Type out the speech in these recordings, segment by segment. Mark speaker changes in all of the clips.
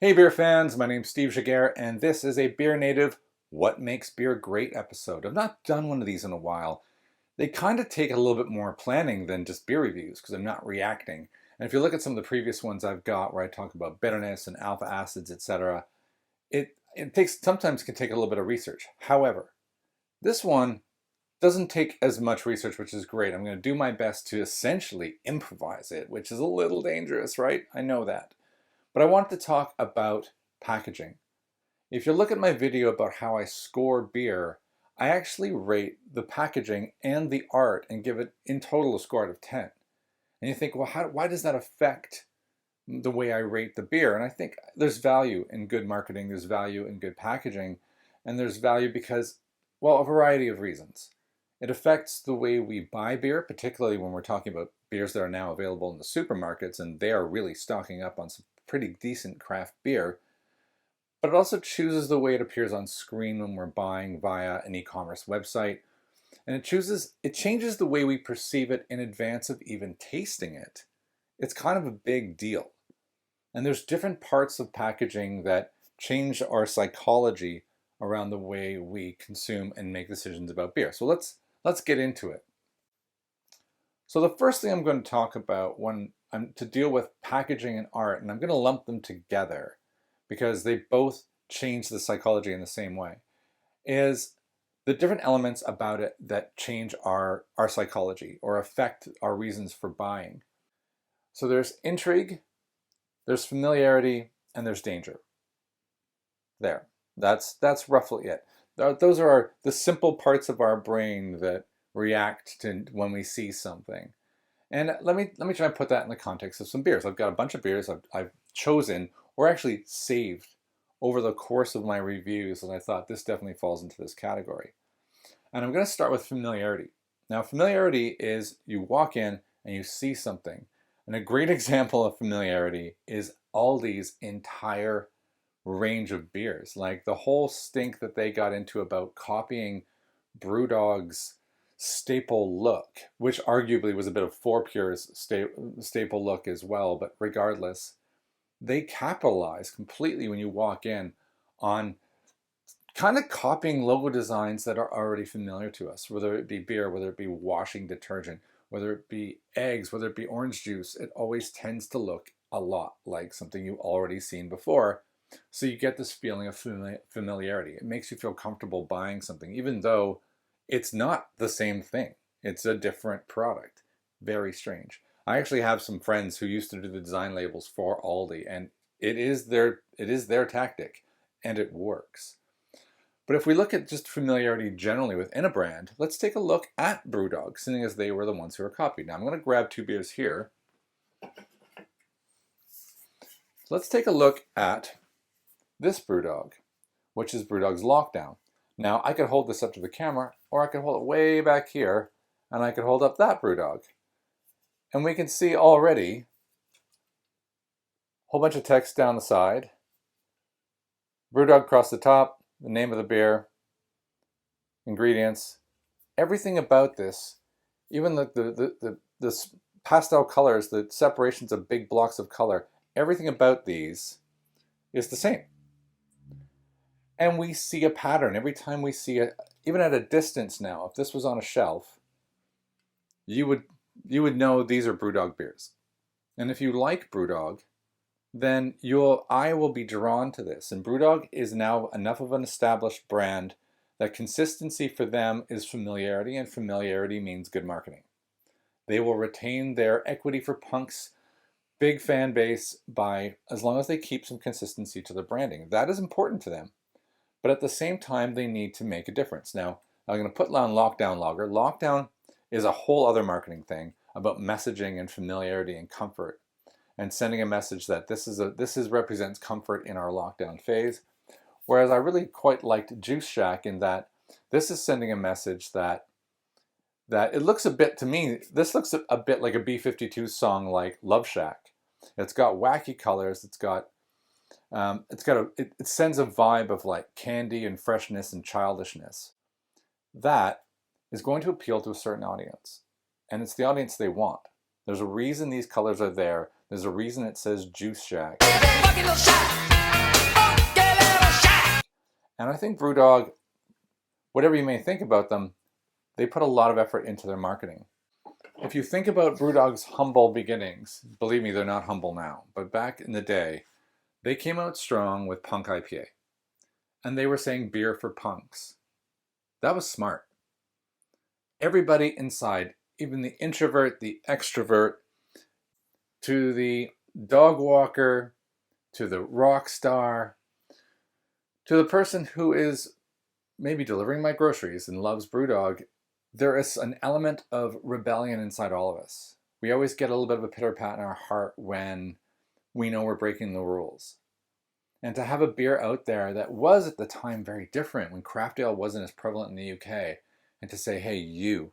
Speaker 1: Hey beer fans, my name's Steve Jaguar and this is a Beer Native What Makes Beer Great episode. I've not done one of these in a while. They kind of take a little bit more planning than just beer reviews because I'm not reacting. And if you look at some of the previous ones I've got where I talk about bitterness and alpha acids, etc., it takes sometimes can take a little bit of research. However, this one doesn't take as much research, which is great. I'm going to do my best to essentially improvise it, which is a little dangerous, right? I know that. But I wanted to talk about packaging. If you look at my video about how I score beer, I actually rate the packaging and the art and give it in total a score out of 10. And you think, well, why does that affect the way I rate the beer? And I think there's value in good marketing, there's value in good packaging, and there's value because, well, a variety of reasons. It affects the way we buy beer, particularly when we're talking about beers that are now available in the supermarkets, and they are really stocking up on some pretty decent craft beer. But it also chooses the way it appears on screen when we're buying via an e-commerce website. And it changes the way we perceive it in advance of even tasting it. It's kind of a big deal. And there's different parts of packaging that change our psychology around the way we consume and make decisions about beer. So let's get into it. So the first thing I'm going to talk about when I'm to deal with packaging and art, and I'm going to lump them together because they both change the psychology in the same way, is the different elements about it that change our psychology or affect our reasons for buying. So there's intrigue, there's familiarity, and there's danger. There. That's roughly it. Those are the simple parts of our brain that react to when we see something. And let me try and put that in the context of some beers. I've got a bunch of beers I've chosen or actually saved over the course of my reviews, and I thought this definitely falls into this category. And I'm going to start with familiarity. Now, familiarity is you walk in and you see something. And a great example of familiarity is Aldi's entire range of beers. Like the whole stink that they got into about copying BrewDog's staple look, which arguably was a bit of Four Pure's staple look as well, but regardless, they capitalize completely when you walk in on kind of copying logo designs that are already familiar to us, whether it be beer, whether it be washing detergent, whether it be eggs, whether it be orange juice. It always tends to look a lot like something you've already seen before. So you get this feeling of familiarity. It makes you feel comfortable buying something, even though it's not the same thing. It's a different product. Very strange. I actually have some friends who used to do the design labels for Aldi, and it is their tactic, and it works. But if we look at just familiarity generally within a brand, let's take a look at BrewDog, seeing as they were the ones who were copied. Now I'm going to grab two beers here. Let's take a look at this BrewDog, which is BrewDog's Lockdown. Now I could hold this up to the camera, or I could hold it way back here, and I could hold up that BrewDog. And we can see already a whole bunch of text down the side, BrewDog across the top, the name of the beer, ingredients, everything about this, even the pastel colors, the separations of big blocks of color, everything about these is the same. And we see a pattern every time we see it, even at a distance now. If this was on a shelf, you would know these are BrewDog beers. And if you like BrewDog, then your eye will be drawn to this. And BrewDog is now enough of an established brand that consistency for them is familiarity, and familiarity means good marketing. They will retain their equity for Punk's big fan base by as long as they keep some consistency to the branding. That is important to them. But at the same time, they need to make a difference. Now, I'm going to put on Lockdown Lager. Lockdown is a whole other marketing thing about messaging and familiarity and comfort, and sending a message that this represents comfort in our lockdown phase. Whereas I really quite liked Juice Shack in that this is sending a message that it looks a bit, to me, this looks a bit like a B-52 song like Love Shack. It's got wacky colors. It sends a vibe of like candy and freshness and childishness. That is going to appeal to a certain audience, and it's the audience they want. There's a reason these colors are there. There's a reason it says Juice Shack. And I think BrewDog, whatever you may think about them, they put a lot of effort into their marketing. If you think about BrewDog's humble beginnings, believe me, they're not humble now, but back in the day, they came out strong with Punk IPA. And they were saying beer for punks. That was smart. Everybody inside, even the introvert, the extrovert, to the dog walker, to the rock star, to the person who is maybe delivering my groceries and loves BrewDog, there is an element of rebellion inside all of us. We always get a little bit of a pitter-pat in our heart when we know we're breaking the rules. And to have a beer out there that was at the time very different, when craft ale wasn't as prevalent in the UK, and to say, hey, you're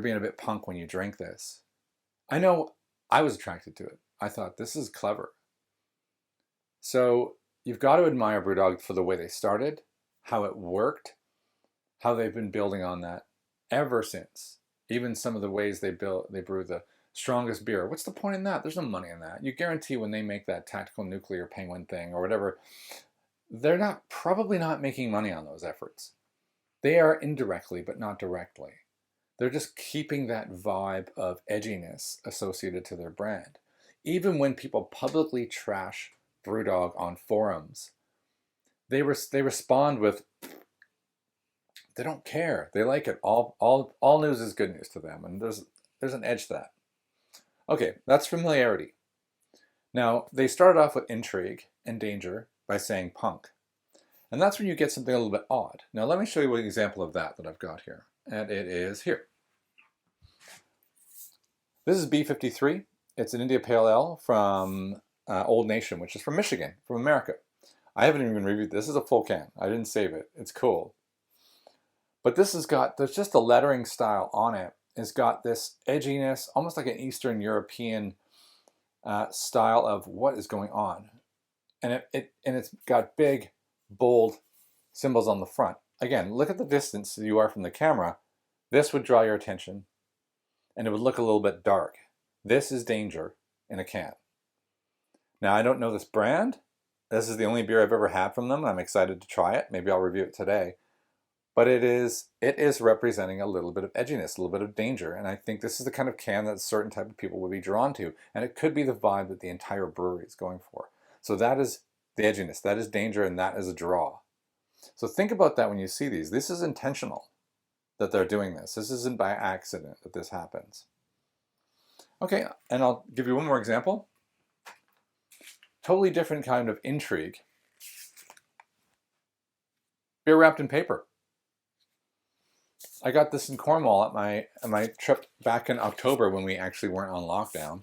Speaker 1: being a bit punk when you drink this. I know I was attracted to it. I thought, this is clever. So you've got to admire BrewDog for the way they started, how it worked, how they've been building on that ever since. Even some of the ways they brew the strongest beer. What's the point in that? There's no money in that. You guarantee when they make that tactical nuclear penguin thing or whatever, they're probably not making money on those efforts. They are indirectly, but not directly. They're just keeping that vibe of edginess associated to their brand. Even when people publicly trash BrewDog on forums, they respond with, they don't care. They like it. All news is good news to them, and there's an edge to that. Okay, that's familiarity. Now, they started off with intrigue and danger by saying punk. And that's when you get something a little bit odd. Now, let me show you an example of that I've got here. And it is here. This is B53. It's an India Pale Ale from Old Nation, which is from Michigan, from America. I haven't even reviewed this. This is a full can. I didn't save it. It's cool. But this has got, there's just a lettering style on it. It's got this edginess, almost like an Eastern European style of what is going on. And it's got big, bold symbols on the front. Again, look at the distance you are from the camera. This would draw your attention, and it would look a little bit dark. This is danger in a can. Now, I don't know this brand. This is the only beer I've ever had from them. I'm excited to try it. Maybe I'll review it today. But it is representing a little bit of edginess, a little bit of danger. And I think this is the kind of can that a certain type of people would be drawn to. And it could be the vibe that the entire brewery is going for. So that is the edginess, that is danger, and that is a draw. So think about that when you see these. This is intentional that they're doing this. This isn't by accident that this happens. Okay, and I'll give you one more example. Totally different kind of intrigue. Beer wrapped in paper. I got this in Cornwall at my trip back in October when we actually weren't on lockdown.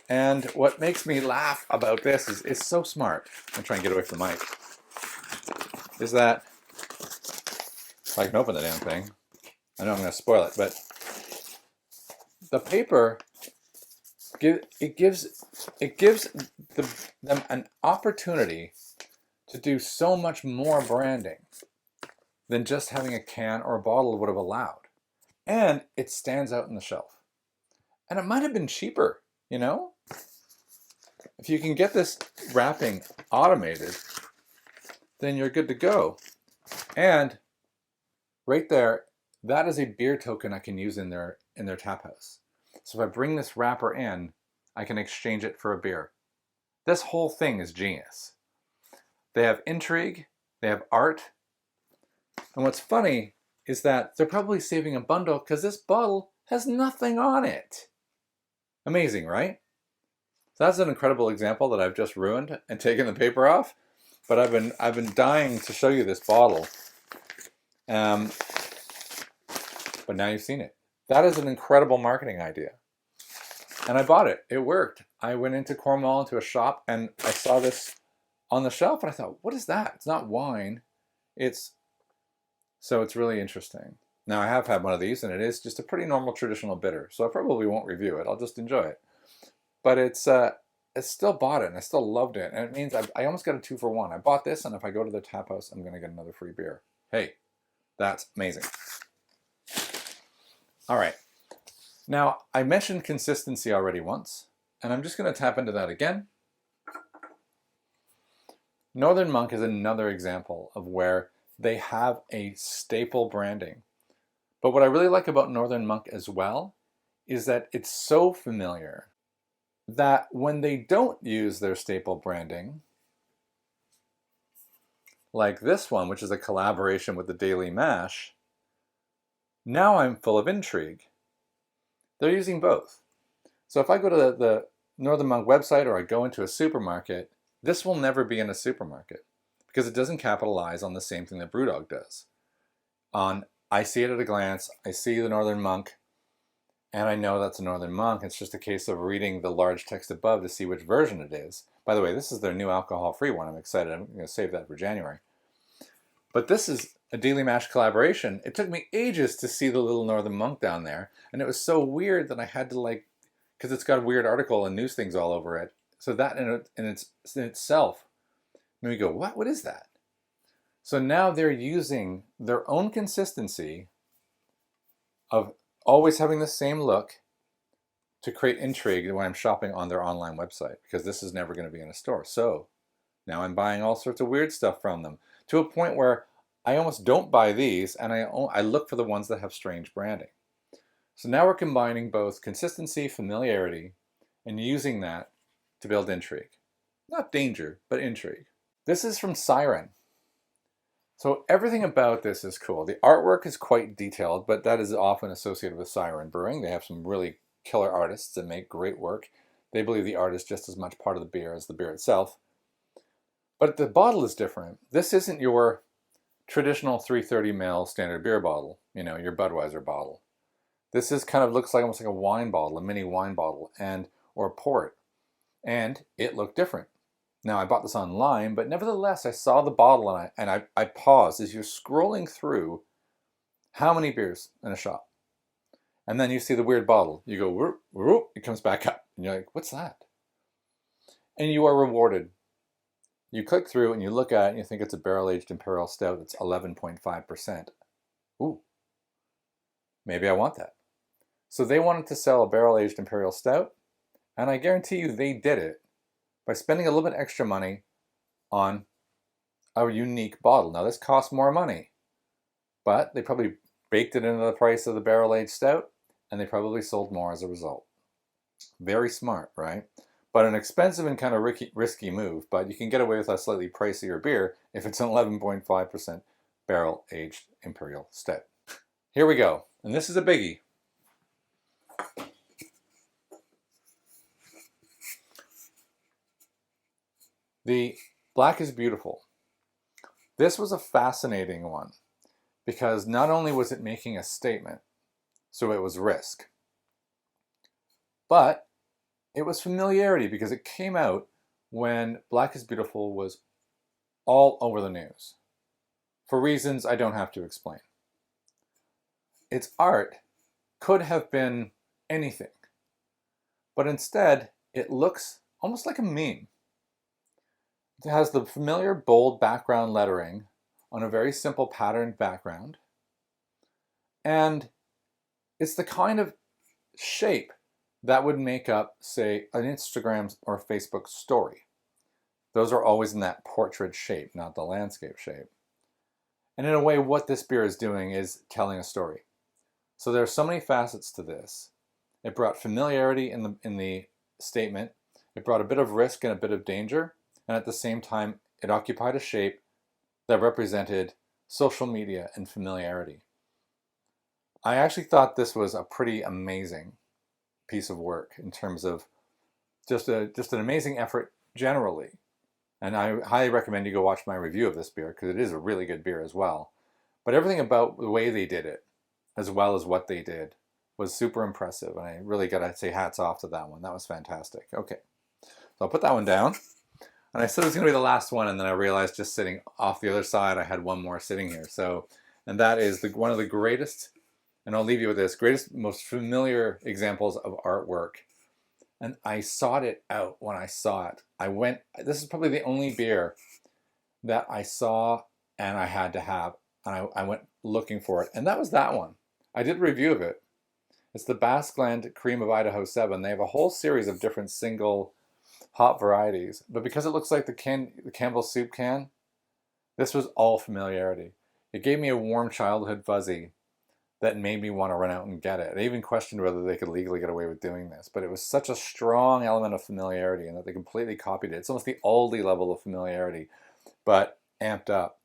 Speaker 1: And what makes me laugh about this is it's so smart. I'm trying to get away from the mic. Is that if I can open the damn thing, I know I'm going to spoil it, but the paper gives them an opportunity to do so much more branding than just having a can or a bottle would have allowed. And it stands out on the shelf. And it might have been cheaper, you know? If you can get this wrapping automated, then you're good to go. And right there, that is a beer token I can use in their tap house. So if I bring this wrapper in, I can exchange it for a beer. This whole thing is genius. They have intrigue, they have art, and what's funny is that they're probably saving a bundle because this bottle has nothing on it. Amazing, right? So that's an incredible example that I've just ruined and taken the paper off. But I've been dying to show you this bottle. But now you've seen it. That is an incredible marketing idea. And I bought it. It worked. I went into Cornwall into a shop and I saw this on the shelf and I thought, what is that? It's not wine. So it's really interesting. Now I have had one of these and it is just a pretty normal traditional bitter. So I probably won't review it. I'll just enjoy it. But I still bought it and I still loved it. And it means I almost got a 2-for-1. I bought this and if I go to the tap house, I'm going to get another free beer. Hey, that's amazing. All right. Now I mentioned consistency already once and I'm just going to tap into that again. Northern Monk is another example of where they have a staple branding. But what I really like about Northern Monk as well is that it's so familiar that when they don't use their staple branding, like this one, which is a collaboration with the Daily Mash, now I'm full of intrigue. They're using both. So if I go to the Northern Monk website or I go into a supermarket, this will never be in a supermarket because it doesn't capitalize on the same thing that Brewdog does. I see it at a glance, I see the Northern Monk, and I know that's a Northern Monk. It's just a case of reading the large text above to see which version it is. By the way, this is their new alcohol-free one. I'm excited. I'm going to save that for January. But this is a Daily Mash collaboration. It took me ages to see the little Northern Monk down there, and it was so weird that I had to because it's got a weird article and news things all over it. So that in itself made me go, what? What is that? So now they're using their own consistency of always having the same look to create intrigue when I'm shopping on their online website, because this is never going to be in a store. So now I'm buying all sorts of weird stuff from them to a point where I almost don't buy these, and I look for the ones that have strange branding. So now we're combining both consistency, familiarity, and using that to build intrigue. Not danger, but intrigue. This is from Siren. So everything about this is cool. The artwork is quite detailed, but that is often associated with Siren Brewing. They have some really killer artists that make great work. They believe the art is just as much part of the beer as the beer itself. But the bottle is different. This isn't your traditional 330 ml standard beer bottle, your Budweiser bottle. This is kind of looks like almost like a wine bottle, a mini wine bottle, or a port. And it looked different. Now, I bought this online, but nevertheless, I saw the bottle and I paused as you're scrolling through how many beers in a shot. And then you see the weird bottle. You go, whoop, whoop, it comes back up. And you're like, what's that? And you are rewarded. You click through and you look at it and you think it's a barrel-aged Imperial Stout that's 11.5%. Ooh, maybe I want that. So they wanted to sell a barrel-aged Imperial Stout, and I guarantee you they did it by spending a little bit extra money on a unique bottle. Now, this costs more money, but they probably baked it into the price of the barrel-aged stout, and they probably sold more as a result. Very smart, right? But an expensive and kind of risky move, but you can get away with a slightly pricier beer if it's an 11.5% barrel-aged Imperial Stout. Here we go, and this is a biggie. The Black is Beautiful. This was a fascinating one because not only was it making a statement, so it was risk, but it was familiarity because it came out when Black is Beautiful was all over the news for reasons I don't have to explain. Its art could have been anything, but instead it looks almost like a meme. It has the familiar bold background lettering on a very simple patterned background. And it's the kind of shape that would make up, say, an Instagram or Facebook story. Those are always in that portrait shape, not the landscape shape. And in a way, what this beer is doing is telling a story. So there are so many facets to this. It brought familiarity in the statement. It brought a bit of risk and a bit of danger. And at the same time, it occupied a shape that represented social media and familiarity. I actually thought this was a pretty amazing piece of work in terms of just an amazing effort generally. And I highly recommend you go watch my review of this beer because it is a really good beer as well. But everything about the way they did it, as well as what they did, was super impressive. And I really got to say hats off to that one. That was fantastic. Okay, so I'll put that one down. And I said it was going to be the last one, and then I realized just sitting off the other side, I had one more sitting here. And that is one of the greatest, and I'll leave you with this, greatest, most familiar examples of artwork. And I sought it out when I saw it. This is probably the only beer that I saw and I had to have. And I went looking for it. And that was that one. I did a review of it. It's the Basque Land Cream of Idaho 7. They have a whole series of different single hop varieties. But because it looks like the Campbell's soup can, this was all Familiarity. It gave me a warm childhood fuzzy that made me want to run out and get it. I even questioned whether they could legally get away with doing this, but it was such a strong element of Familiarity and that they completely copied it. It's almost the Aldi level of Familiarity, but amped up.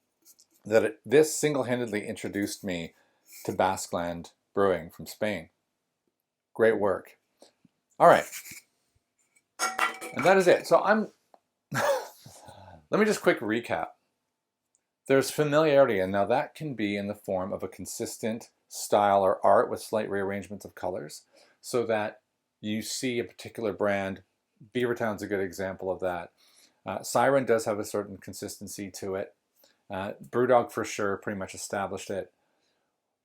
Speaker 1: This single-handedly introduced me to Basqueland Brewing from Spain. Great work. All right. And that is it. So let me just quick recap. There's Familiarity, and now that can be in the form of a consistent style or art with slight rearrangements of colors so that you see a particular brand. Beavertown's a good example of that. Siren does have a certain consistency to it. Brewdog for sure pretty much established it.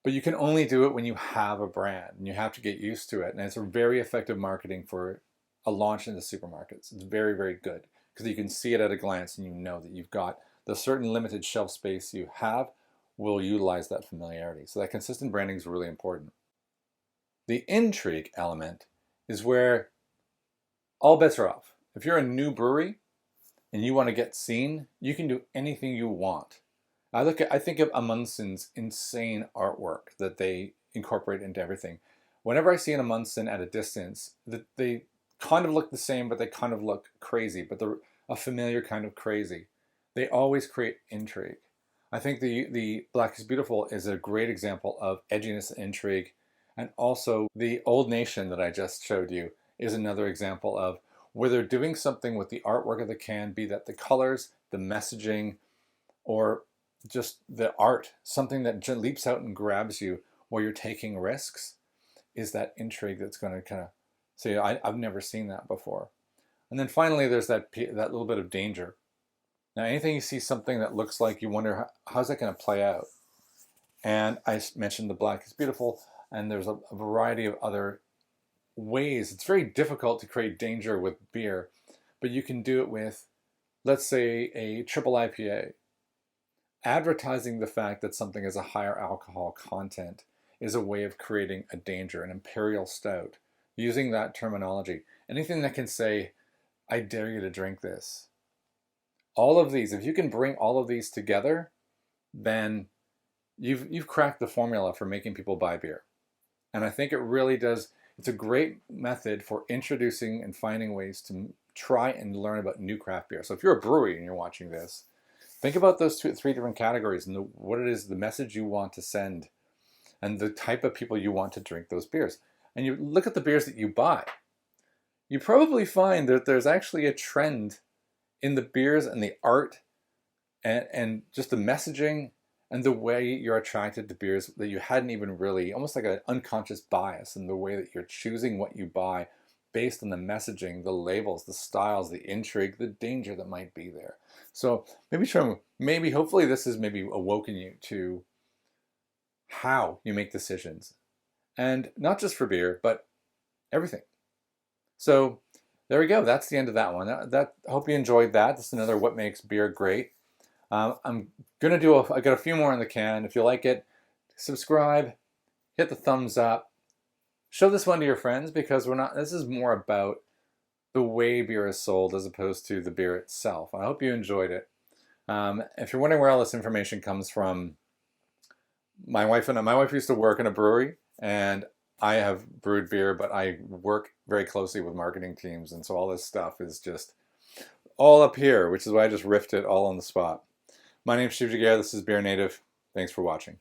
Speaker 1: But you can only do it when you have a brand, and you have to get used to it. And it's a very effective marketing for a launch into supermarkets. It's very, very good because you can see it at a glance and you know that you've got the certain limited shelf space you have will utilize that Familiarity. So that consistent branding is really important. The intrigue element is where all bets are off. If you're a new brewery and you want to get seen, you can do anything you want. I think of Amundsen's insane artwork that they incorporate into everything. Whenever I see an Amundsen at a distance, they kind of look the same, but they kind of look crazy, but they're a familiar kind of crazy. They always create intrigue. I think the Black is Beautiful is a great example of edginess and intrigue. And also the Old Nation that I just showed you is another example of where they're doing something with the artwork of the can, be that the colors, the messaging, or just the art, something that leaps out and grabs you while you're taking risks, is that intrigue that's going to kind of say, I've never seen that before. And then finally, there's that little bit of danger. Now, anything you see something that looks like you wonder, how's that going to play out? And I mentioned the Black is Beautiful, and there's a variety of other ways. It's very difficult to create danger with beer, but you can do it with, let's say, a triple IPA. Advertising the fact that something has a higher alcohol content is a way of creating a danger, an imperial stout. Using that terminology. Anything that can say, I dare you to drink this. All of these, if you can bring all of these together, then you've cracked the formula for making people buy beer. And I think it really does. It's a great method for introducing and finding ways to try and learn about new craft beer. So if you're a brewery and you're watching this, think about those three different categories and what it is, the message you want to send, and the type of people you want to drink those beers. And you look at the beers that you buy. You probably find that there's actually a trend in the beers and the art and just the messaging and the way you're attracted to beers that you hadn't even really, almost like an unconscious bias in the way that you're choosing what you buy based on the messaging, the labels, the styles, the intrigue, the danger that might be there. So hopefully this has maybe awoken you to how you make decisions. And not just for beer, but everything. So there we go. That's the end of that one. I hope you enjoyed that. This is another What Makes Beer Great. I'm going to I got a few more in the can. If you like it, subscribe, hit the thumbs up, show this one to your friends because this is more about the way beer is sold as opposed to the beer itself. I hope you enjoyed it. If you're wondering where all this information comes from, my wife used to work in a brewery, and I have brewed beer, but I work very closely with marketing teams, and so all this stuff is just all up here, which is why I just riffed it all on the spot. My name's Steve Jaguar. This is Beer Native. Thanks for watching.